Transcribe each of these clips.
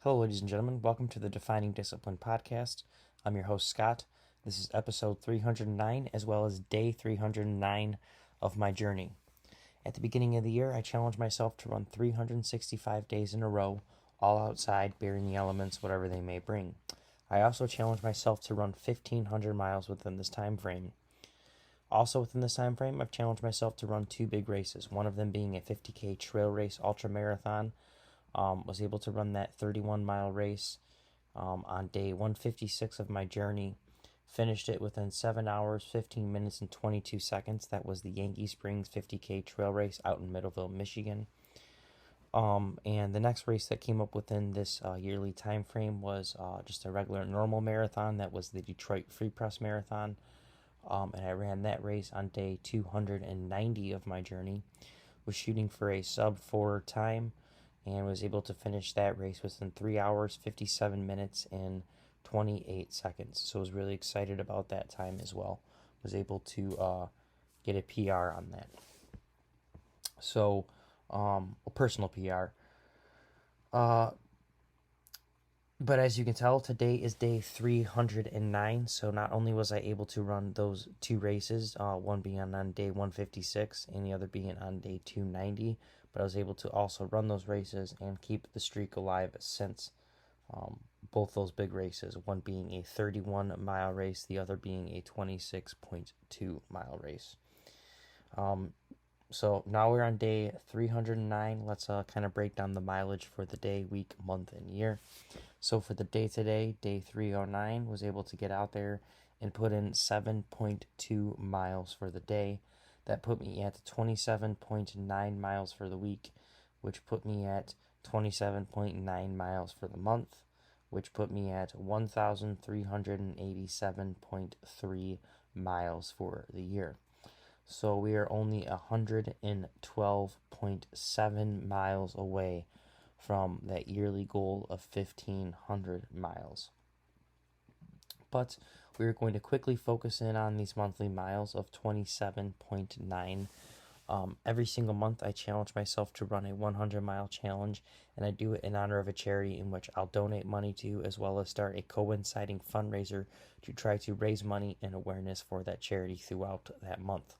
Hello, ladies and gentlemen. Welcome to the Defining Discipline podcast. I'm your host, Scott. This is episode 309, as well as day 309 of my journey. At the beginning of the year, I challenged myself to run 365 days in a row, all outside, bearing the elements, whatever they may bring. I also challenged myself to run 1,500 miles within this time frame. Also within this time frame, I've challenged myself to run two big races, one of them being a 50K trail race ultra marathon. Was able to run that 31-mile race on day 156 of my journey. Finished it within 7 hours, 15 minutes, and 22 seconds. That was the Yankee Springs 50K trail race out in Middleville, Michigan. And the next race that came up within this yearly time frame was just a regular normal marathon. That was the Detroit Free Press Marathon. And I ran that race on day 290 of my journey. Was shooting for a sub 4 time and was able to finish that race within 3 hours, 57 minutes, and 28 seconds. So I was really excited about that time as well. Was able to get a PR on that. So, a personal PR. But as you can tell, today is day 309. So not only was I able to run those two races, one being on day 156 and the other being on day 290, but I was able to also run those races and keep the streak alive since both those big races, one being a 31-mile race, the other being a 26.2-mile race. So now we're on day 309. Let's kind of break down the mileage for the day, week, month, and year. So for the day today, day 309, was able to get out there and put in 7.2 miles for the day. That put me at 27.9 miles for the week, which put me at 27.9 miles for the month, which put me at 1,387.3 miles for the year. So we are only 112.7 miles away from that yearly goal of 1,500 miles. But we're going to quickly focus in on these monthly miles of 27.9. Every single month I challenge myself to run a 100-mile challenge, and I do it in honor of a charity in which I'll donate money to, as well as start a coinciding fundraiser to try to raise money and awareness for that charity throughout that month.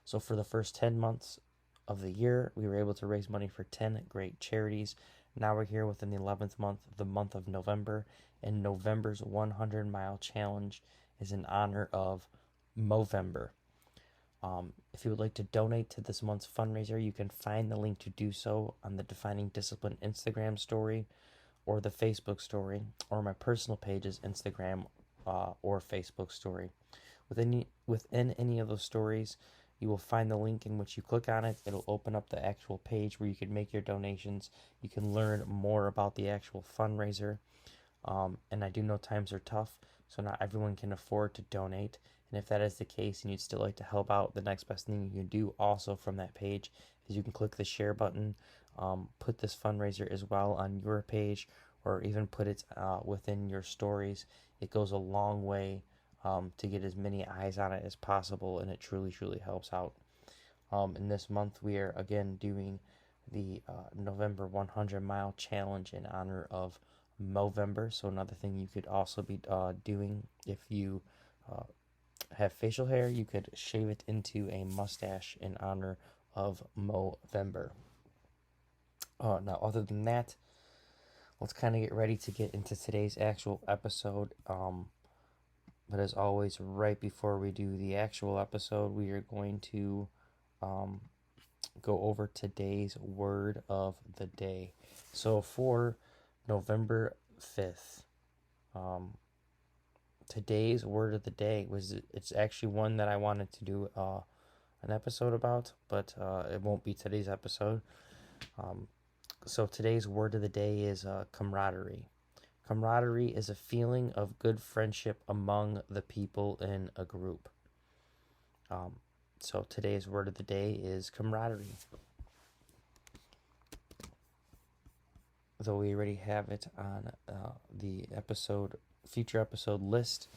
So for the first 10 months of the year, we were able to raise money for 10 great charities. Now we're here within the 11th month, the month of November, and November's 100-mile challenge is in honor of Movember. If you would like to donate to this month's fundraiser, you can find the link to do so on the Defining Discipline Instagram story or the Facebook story, or my personal page's Instagram or Facebook story. Within any of those stories, you will find the link in which you click on it. It'll open up the actual page where you can make your donations. You can learn more about the actual fundraiser. And I do know times are tough, so not everyone can afford to donate. And if that is the case and you'd still like to help out, the next best thing you can do also from that page is you can click the share button, put this fundraiser as well on your page, or even put it within your stories. It goes a long way to get as many eyes on it as possible, and it truly, truly helps out. In this month, we are again doing the November 100-mile challenge in honor of Movember. So another thing you could also be doing if you have facial hair, you could shave it into a mustache in honor of Movember. Now, other than that, let's kind of get ready to get into today's actual episode. But as always, right before we do the actual episode, we are going to go over today's word of the day. So for November 5th, today's word of the day it's actually one that I wanted to do an episode about, but it won't be today's episode. So today's word of the day is camaraderie. Camaraderie is a feeling of good friendship among the people in a group. So today's word of the day is camaraderie. Though we already have it on the future episode list,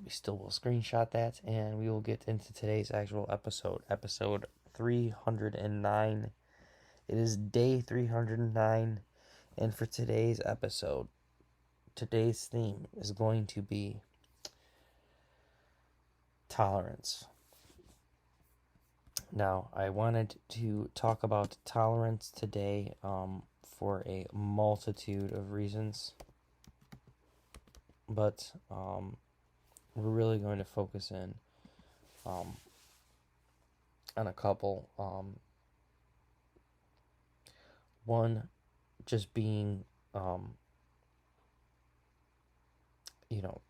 we still will screenshot that, and we will get into today's actual episode 309. It is day 309. And for today's episode, today's theme is going to be tolerance. Now, I wanted to talk about tolerance today for a multitude of reasons, but we're really going to focus in um, on a couple. One, just being, um, you know,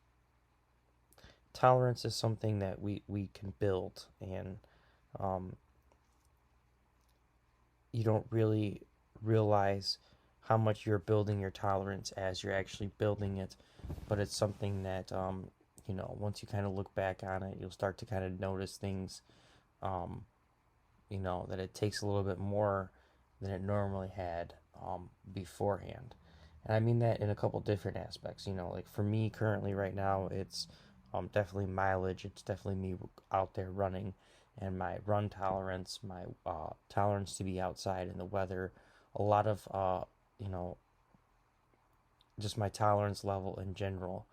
tolerance is something that we can build, and um, you don't really realize how much you're building your tolerance as you're actually building it, but it's something that once you kind of look back on it, you'll start to kind of notice things, um, that it takes a little bit more than it normally had beforehand. And I mean that in a couple different aspects. Like for me currently right now, it's definitely mileage. It's definitely me out there running, and my run tolerance, my tolerance to be outside in the weather. A lot of you know, just my tolerance level in general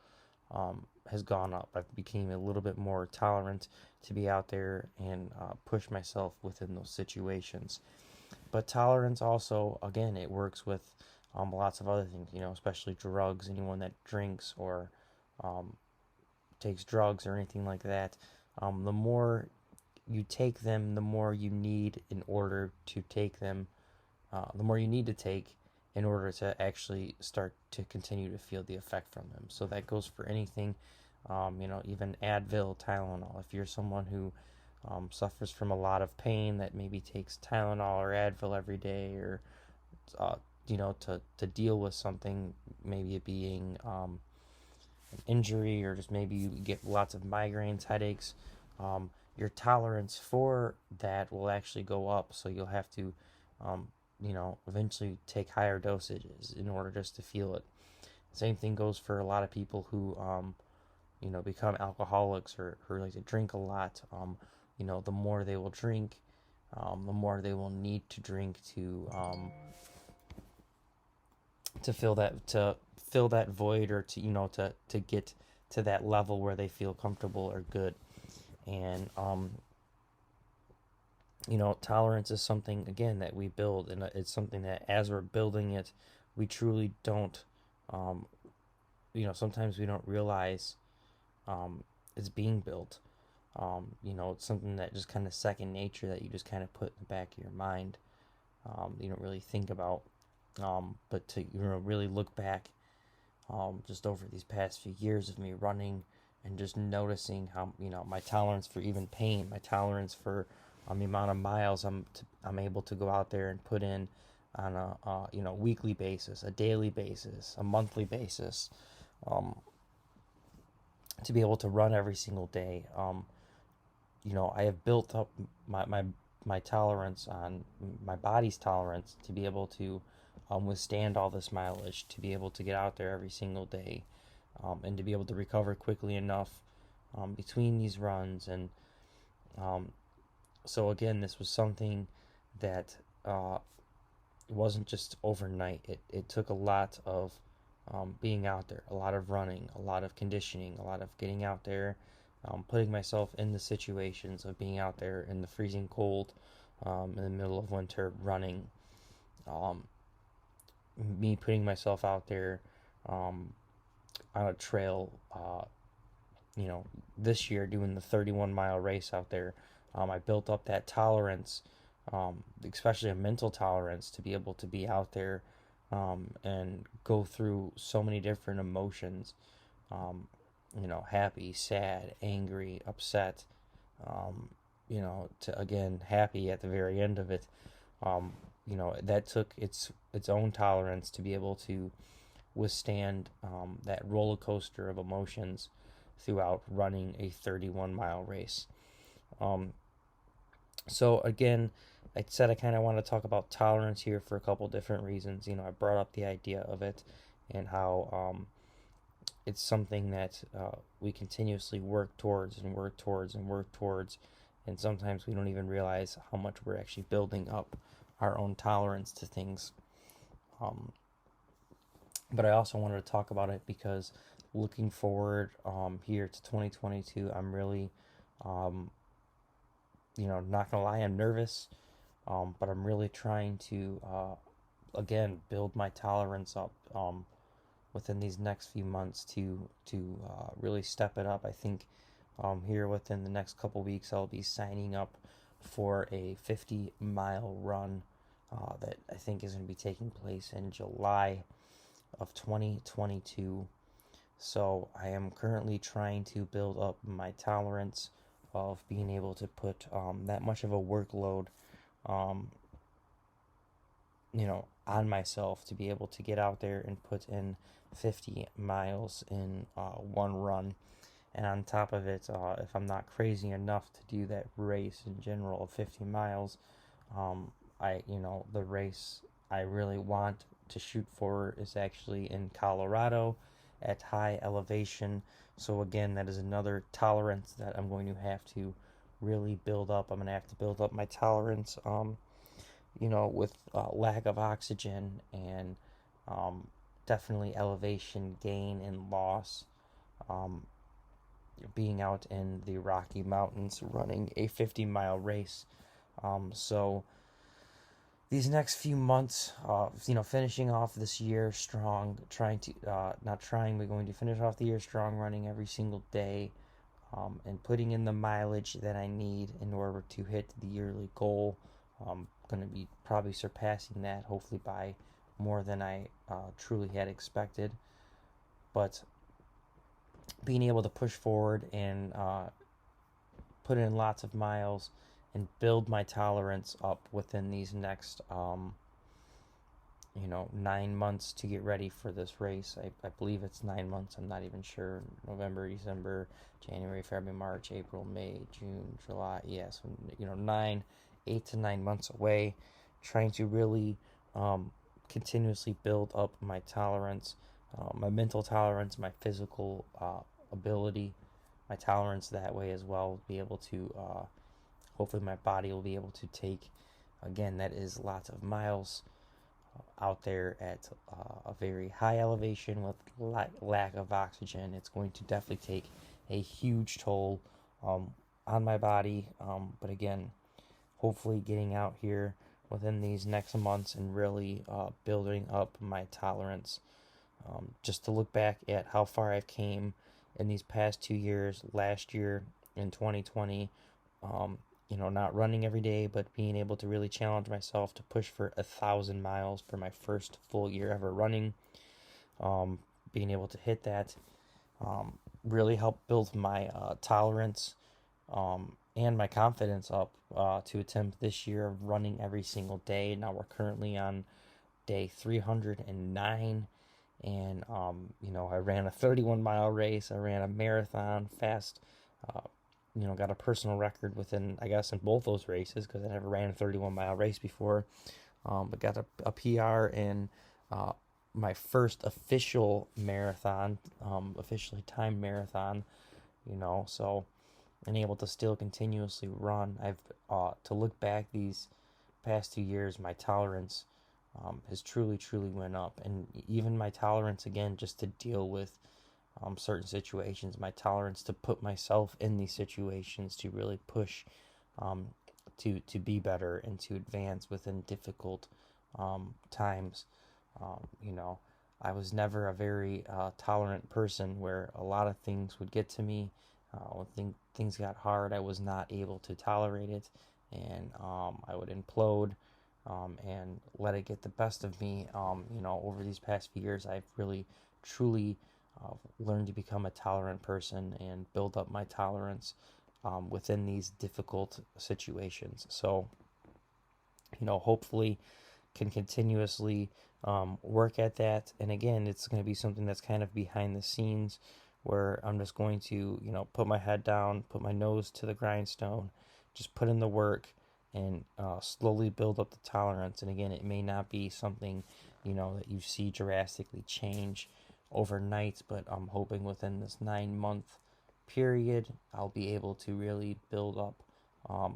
has gone up. I've become a little bit more tolerant to be out there and push myself within those situations. But tolerance also, again, it works with lots of other things, especially drugs. Anyone that drinks or um, takes drugs or anything like that, the more you take them, the more you need in order to take them, the more you need to take in order to actually start to continue to feel the effect from them. So that goes for anything, even Advil, Tylenol. If you're someone who suffers from a lot of pain that maybe takes Tylenol or Advil every day, or to deal with something, maybe it being an injury, or just maybe you get lots of migraines, headaches, your tolerance for that will actually go up. So you'll have to, eventually take higher dosages in order just to feel it. Same thing goes for a lot of people who, become alcoholics, or like to drink a lot. The more they will drink, the more they will need to drink to fill that void, or to get to that level where they feel comfortable or good. And tolerance is something, again, that we build, and it's something that as we're building it, we truly don't um, sometimes we don't realize it's being built. It's something that just kind of second nature, that you just kind of put in the back of your mind. You don't really think about, but to really look back, just over these past few years of me running, and just noticing how my tolerance for even pain, my tolerance for the amount of miles I'm able to go out there and put in on a weekly basis, a daily basis, a monthly basis, um, to be able to run every single day. I have built up my tolerance, on my body's tolerance, to be able to withstand all this mileage, to be able to get out there every single day, and to be able to recover quickly enough between these runs. And um, so again, this was something that it wasn't just overnight. It took a lot of being out there, a lot of running, a lot of conditioning, a lot of getting out there, putting myself in the situations of being out there in the freezing cold, in the middle of winter, running. Um, Me putting myself out there um, on a trail, this year doing the 31-mile race out there. I built up that tolerance, especially a mental tolerance, to be able to be out there and go through so many different emotions. Happy, sad, angry, upset. To again happy at the very end of it. That took its own tolerance to be able to withstand that roller coaster of emotions throughout running a 31-mile race. Um, so again, I said I kind of want to talk about tolerance here for a couple different reasons. I brought up the idea of it, and how it's something that we continuously work towards and work towards and work towards, and sometimes we don't even realize how much we're actually building up our own tolerance to things. Um, But I also wanted to talk about it because looking forward here to 2022, I'm really, um, not gonna lie, I'm nervous, but I'm really trying to again build my tolerance up within these next few months to really step it up. I think here within the next couple weeks, I'll be signing up for a 50-mile run that I think is going to be taking place in July of 2022. So I am currently trying to build up my tolerance of being able to put that much of a workload, um, on myself to be able to get out there and put in 50 miles in one run. And on top of it, if I'm not crazy enough to do that race in general of 50 miles, um, the race I really want to shoot for is actually in Colorado at high elevation. So again, that is another tolerance that I'm going to have to really build up. I'm going to have to build up my tolerance, with lack of oxygen and um, definitely elevation gain and loss. Um, Being out in the Rocky Mountains running a 50-mile race. So these next few months, finishing off this year strong, trying to, not trying, but going to finish off the year strong, running every single day, and putting in the mileage that I need in order to hit the yearly goal. Going to be probably surpassing that, hopefully by more than I truly had expected. But being able to push forward and put in lots of miles and build my tolerance up within these next 9 months to get ready for this race. I believe it's 9 months. I'm not even sure. November, December, January, February, March, April, May, June, July. Yes, yeah, so 8 to 9 months away. Trying to really continuously build up my tolerance, my mental tolerance, my physical ability, my tolerance that way as well. Be able to hopefully my body will be able to take. Again, that is lots of miles out there at a very high elevation with lack of oxygen. It's going to definitely take a huge toll um, on my body. But again, hopefully getting out here within these next months and really building up my tolerance. Just to look back at how far I've came in these past 2 years, last year in 2020, um, not running every day, but being able to really challenge myself to push for 1,000 miles for my first full year ever running. Um, Being able to hit that really helped build my tolerance and my confidence up to attempt this year of running every single day. Now we're currently on day 309, and I ran a 31-mile race. I ran a marathon fast. Uh, got a personal record within, I guess, in both those races because I never ran a 31-mile race before. But got a PR in uh, my first official marathon, officially timed marathon. So and able to still continuously run. I've to look back these past 2 years, my tolerance has truly went up, and even my tolerance again just to deal with certain situations, my tolerance to put myself in these situations to really push um, to be better and to advance within difficult times. You know, I was never a very tolerant person where a lot of things would get to me. When things got hard, I was not able to tolerate it, and I would implode and let it get the best of me. Over these past few years, I've really, truly learned to become a tolerant person and build up my tolerance within these difficult situations. So, hopefully can continuously work at that. And again, it's going to be something that's kind of behind the scenes where I'm just going to, put my head down, put my nose to the grindstone, just put in the work and slowly build up the tolerance. And again, it may not be something, that you see drastically change overnight, but I'm hoping within this 9 month period, I'll be able to really build up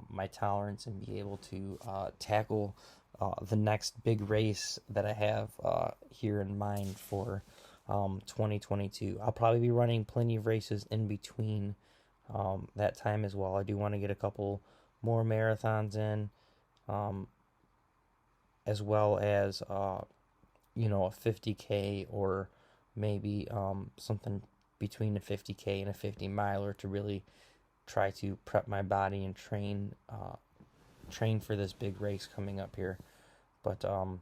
my tolerance and be able to tackle the next big race that I have here in mind for 2022. I'll probably be running plenty of races in between that time as well. I do want to get a couple more marathons in, um, as well as a 50K, or maybe something between a 50K and a 50 miler to really try to prep my body and train for this big race coming up here. But the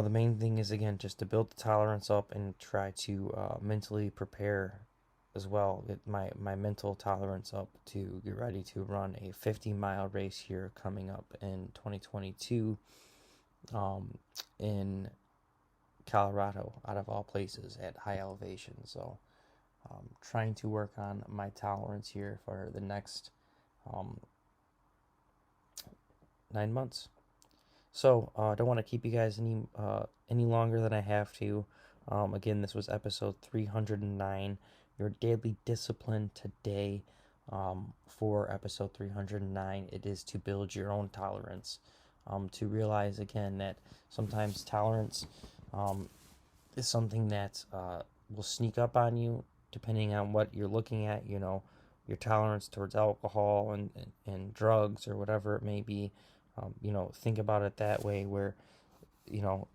main thing is, again, just to build the tolerance up and try to mentally prepare as well, get my mental tolerance up to get ready to run a 50-mile race here coming up in 2022 in Colorado, out of all places, at high elevation. So trying to work on my tolerance here for the next um, 9 months. So I don't want to keep you guys any longer than I have to. Again, this was episode 309. Your daily discipline today, for episode 309, it is to build your own tolerance. To realize again that sometimes tolerance is something that will sneak up on you depending on what you're looking at. Your tolerance towards alcohol and drugs, or whatever it may be. Think about it that way, where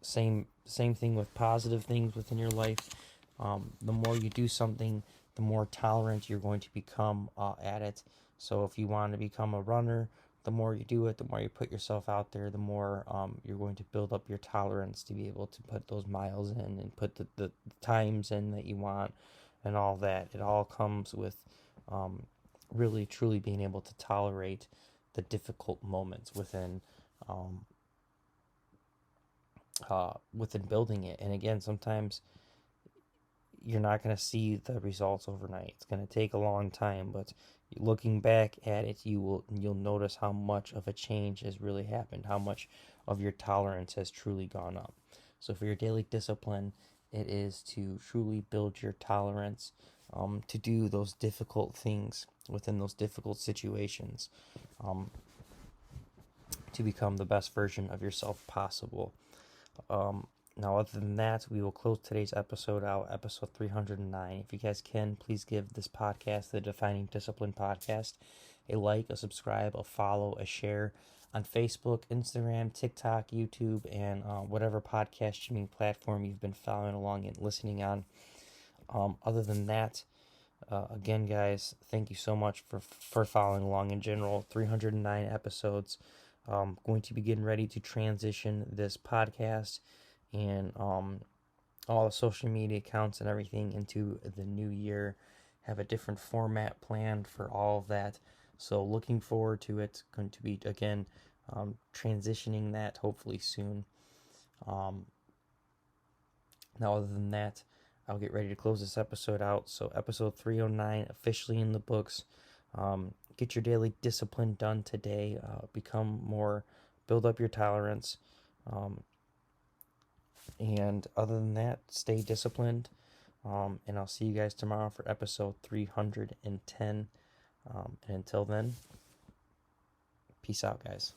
same thing with positive things within your life. The more you do something, the more tolerant you're going to become at it. So if you want to become a runner, the more you do it, the more you put yourself out there, the more you're going to build up your tolerance to be able to put those miles in and put the times in that you want, and all that. It all comes with really truly being able to tolerate the difficult moments within building it. And again, sometimes you're not going to see the results overnight. It's going to take a long time, but looking back at it, you'll notice how much of a change has really happened, how much of your tolerance has truly gone up. So for your daily discipline, it is to truly build your tolerance, to do those difficult things within those difficult situations, to become the best version of yourself possible. Now, other than that, we will close today's episode out, episode 309. If you guys can, please give this podcast, the Defining Discipline Podcast, a like, a subscribe, a follow, a share on Facebook, Instagram, TikTok, YouTube, and whatever podcast streaming platform you've been following along and listening on. Other than that, again, guys, thank you so much for following along in general. 309 episodes. Going to be getting ready to transition this podcast and all the social media accounts and everything into the new year. Have a different format planned for all of that. So looking forward to it. Going to be, again, transitioning that hopefully soon. Now, other than that, I'll get ready to close this episode out. So episode 309 officially in the books. Get your daily discipline done today. Build up your tolerance. And other than that, stay disciplined. And I'll see you guys tomorrow for episode 310. And until then, peace out, guys.